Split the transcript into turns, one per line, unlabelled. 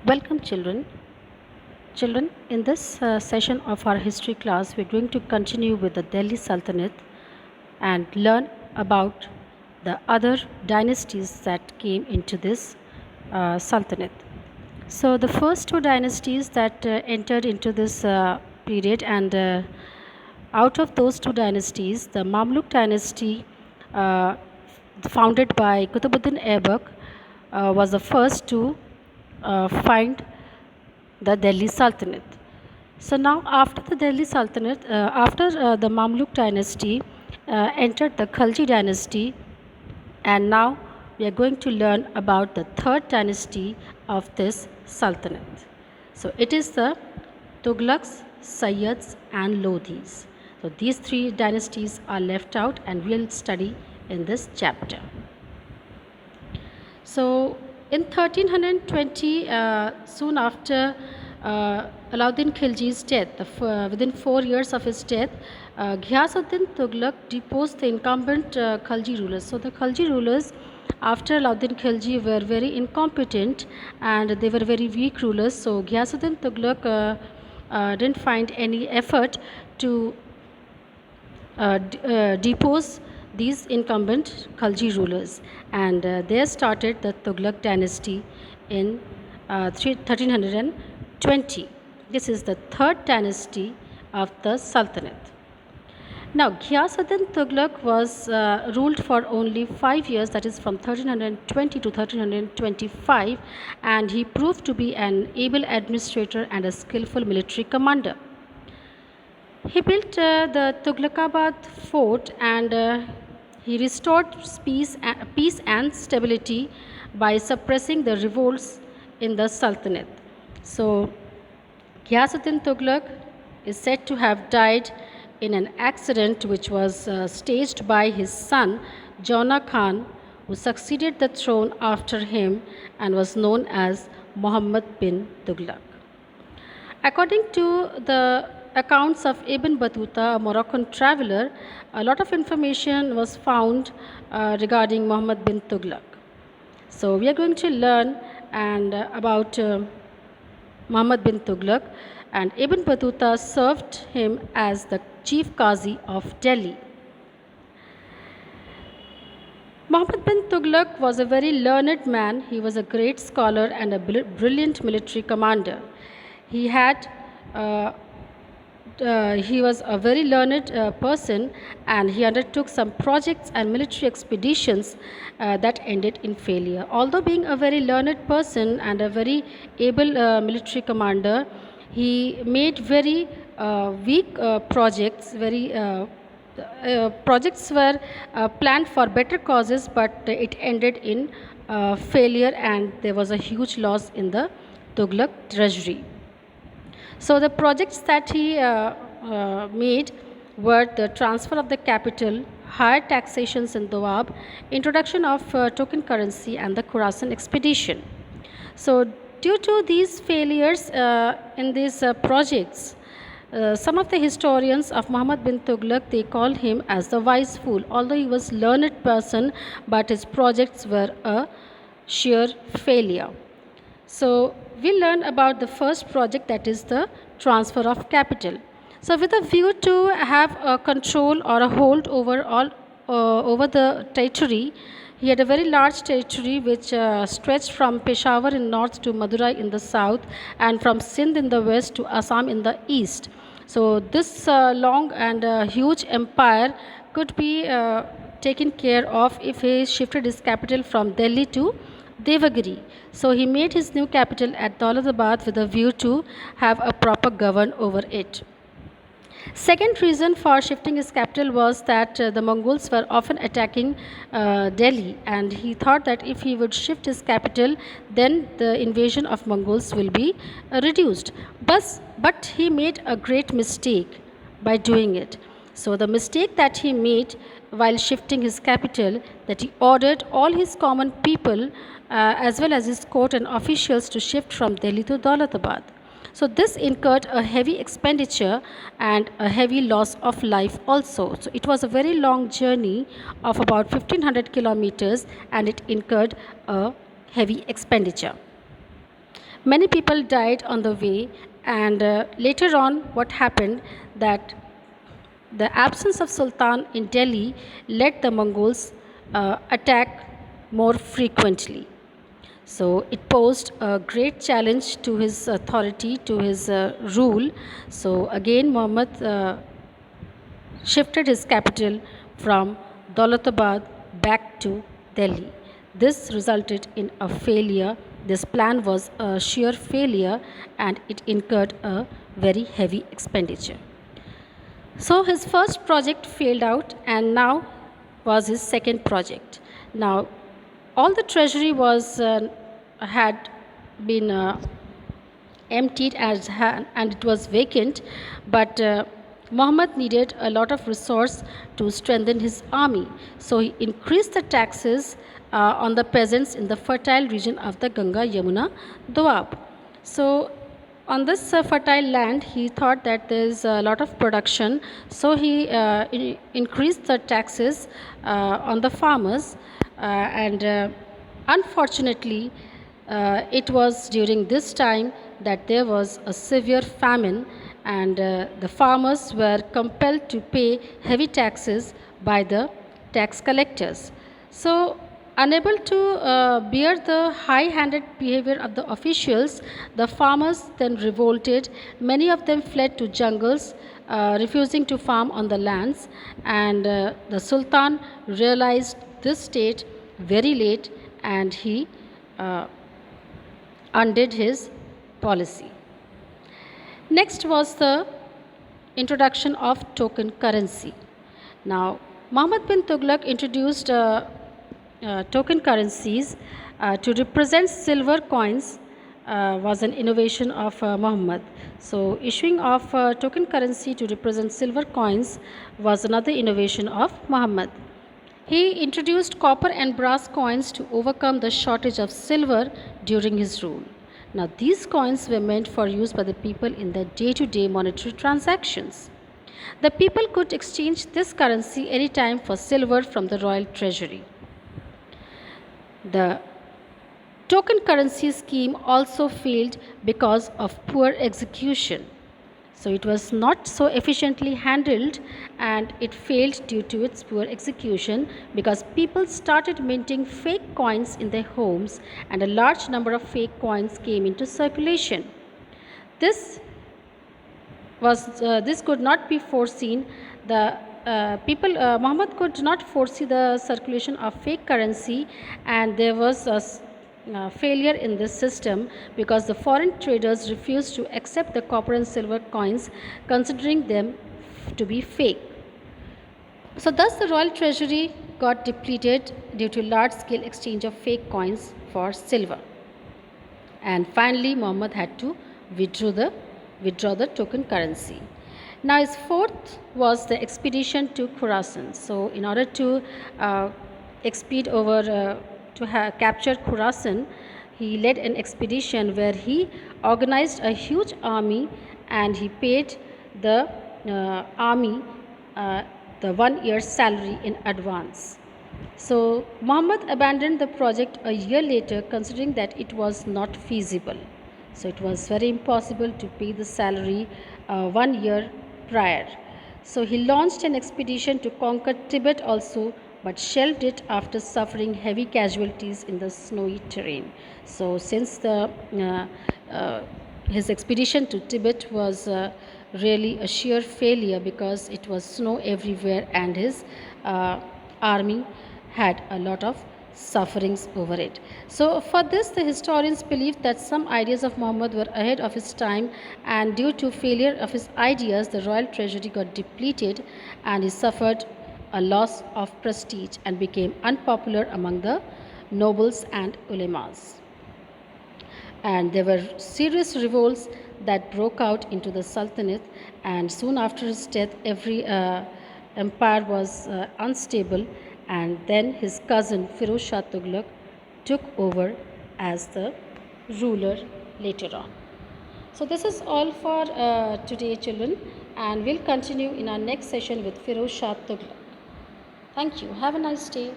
Welcome, children. Children, in this session of our history class, we're going to continue with the Delhi Sultanate and learn about the other dynasties that came into this Sultanate. So, the first two dynasties that entered into this period, and out of those two dynasties, the Mamluk dynasty, uh, founded by Qutbuddin Aibak, was the first to find the Delhi Sultanate. So now, after the Delhi Sultanate, after the Mamluk dynasty entered the Khalji dynasty, and now we are going to learn about the third dynasty of this Sultanate. So it is the Tughlaqs, Sayyids, and Lodhis. So these three dynasties are left out, and we'll study in this chapter. So, in 1320, soon after Alauddin Khilji's death, within 4 years of his death, Ghiyasuddin Tughlaq deposed the incumbent Khalji rulers. So, the Khalji rulers, after Alauddin Khilji, were very incompetent and they were very weak rulers. So, Ghiyasuddin Tughlaq didn't find any effort to depose these incumbent Khalji rulers, and there started the Tughlaq dynasty in 1320. This is the third dynasty of the Sultanate. Now, Ghiyasuddin Tughlaq was ruled for only 5 years, that is from 1320 to 1325, and he proved to be an able administrator and a skillful military commander. He built the Tughlaqabad fort, and he restored peace and stability by suppressing the revolts in the Sultanate. So, Ghiyasuddin Tughlaq is said to have died in an accident which was staged by his son Jauna Khan, who succeeded the throne after him and was known as Muhammad bin Tughlaq. According to the accounts of Ibn Battuta, a Moroccan traveler, a lot of information was found regarding Muhammad bin Tughlaq. So we are going to learn about Muhammad bin Tughlaq, and Ibn Battuta served him as the chief Qazi of Delhi. Muhammad bin Tughlaq was a very learned man. He was a great scholar and a brilliant military commander. He had he was a very learned person, and he undertook some projects and military expeditions that ended in failure. Although being a very learned person and a very able military commander, he made very weak projects. Projects were planned for better causes, but it ended in failure, and there was a huge loss in the Tughlaq treasury. So the projects that he made were the transfer of the capital, higher taxations in Doab, introduction of token currency, and the Khorasan expedition. So due to these failures in these projects, some of the historians of Muhammad bin Tughlaq, they called him as the wise fool. Although he was learned person, but his projects were a sheer failure. So we learn about the first project, that is the transfer of capital. So with a view to have a control or a hold over the territory, he had a very large territory which stretched from Peshawar in north to Madurai in the south, and from Sindh in the west to Assam in the east. So this long and huge empire could be taken care of if he shifted his capital from Delhi to Devagiri. So he made his new capital at Daulatabad with a view to have a proper govern over it. Second reason for shifting his capital was that the Mongols were often attacking Delhi, and he thought that if he would shift his capital, then the invasion of Mongols will be reduced. But he made a great mistake by doing it. So the mistake that he made while shifting his capital, that he ordered all his common people as well as his court and officials to shift from Delhi to Daulatabad. So this incurred a heavy expenditure and a heavy loss of life also. So it was a very long journey of about 1500 kilometers, and it incurred a heavy expenditure. Many people died on the way, and later on, what happened that the absence of Sultan in Delhi led the Mongols attack more frequently. So it posed a great challenge to his authority, to his rule. So again, Muhammad shifted his capital from Daulatabad back to Delhi. This resulted in a failure. This plan was a sheer failure and it incurred a very heavy expenditure. So his first project failed out, and now was his second project. Now, all the treasury was had been emptied and it was vacant, but Muhammad needed a lot of resource to strengthen his army. So he increased the taxes on the peasants in the fertile region of the Ganga Yamuna Doab. So on this fertile land, he thought that there is a lot of production, so he increased the taxes on the farmers, and unfortunately, it was during this time that there was a severe famine, and the farmers were compelled to pay heavy taxes by the tax collectors. So, unable to bear the high handed behavior of the officials, the farmers then revolted. Many of them fled to jungles, refusing to farm on the lands, and the Sultan realized this state very late, and he uh, undid his policy. Next was the introduction of token currency. Now, Muhammad bin Tughlaq introduced token currencies to represent silver coins. Was an innovation of Muhammad. So, issuing of token currency to represent silver coins was another innovation of Muhammad. He introduced copper and brass coins to overcome the shortage of silver during his rule. Now, these coins were meant for use by the people in their day to day monetary transactions. The people could exchange this currency anytime for silver from the royal treasury. The token currency scheme also failed because of poor execution. So it was not so efficiently handled, and it failed due to its poor execution because people started minting fake coins in their homes and a large number of fake coins came into circulation. This this could not be foreseen. The people Muhammad could not foresee the circulation of fake currency, and there was a failure in this system because the foreign traders refused to accept the copper and silver coins, considering them to be fake. So, thus, the royal treasury got depleted due to large scale exchange of fake coins for silver. And finally, Muhammad had to withdraw the token currency. Now, his fourth was the expedition to Khorasan. So, in order to expede over capture Khorasan, he led an expedition where he organized a huge army and he paid the army the 1 year salary in advance. So, Muhammad abandoned the project a year later, considering that it was not feasible. So, it was very impossible to pay the salary 1 year prior. So, he launched an expedition to conquer Tibet also, but shelved it after suffering heavy casualties in the snowy terrain. So, since his expedition to Tibet was really a sheer failure because it was snow everywhere, and his army had a lot of sufferings over it. So, for this, the historians believe that some ideas of Muhammad were ahead of his time, and due to failure of his ideas, the royal treasury got depleted and he suffered a loss of prestige and became unpopular among the nobles and ulemas. And there were serious revolts that broke out into the Sultanate, and soon after his death, every empire was unstable, and then his cousin Firoz Shah Tughlaq took over as the ruler later on. So, this is all for today, children, and we'll continue in our next session with Firoz Shah Tughlaq. Thank you. Have a nice day.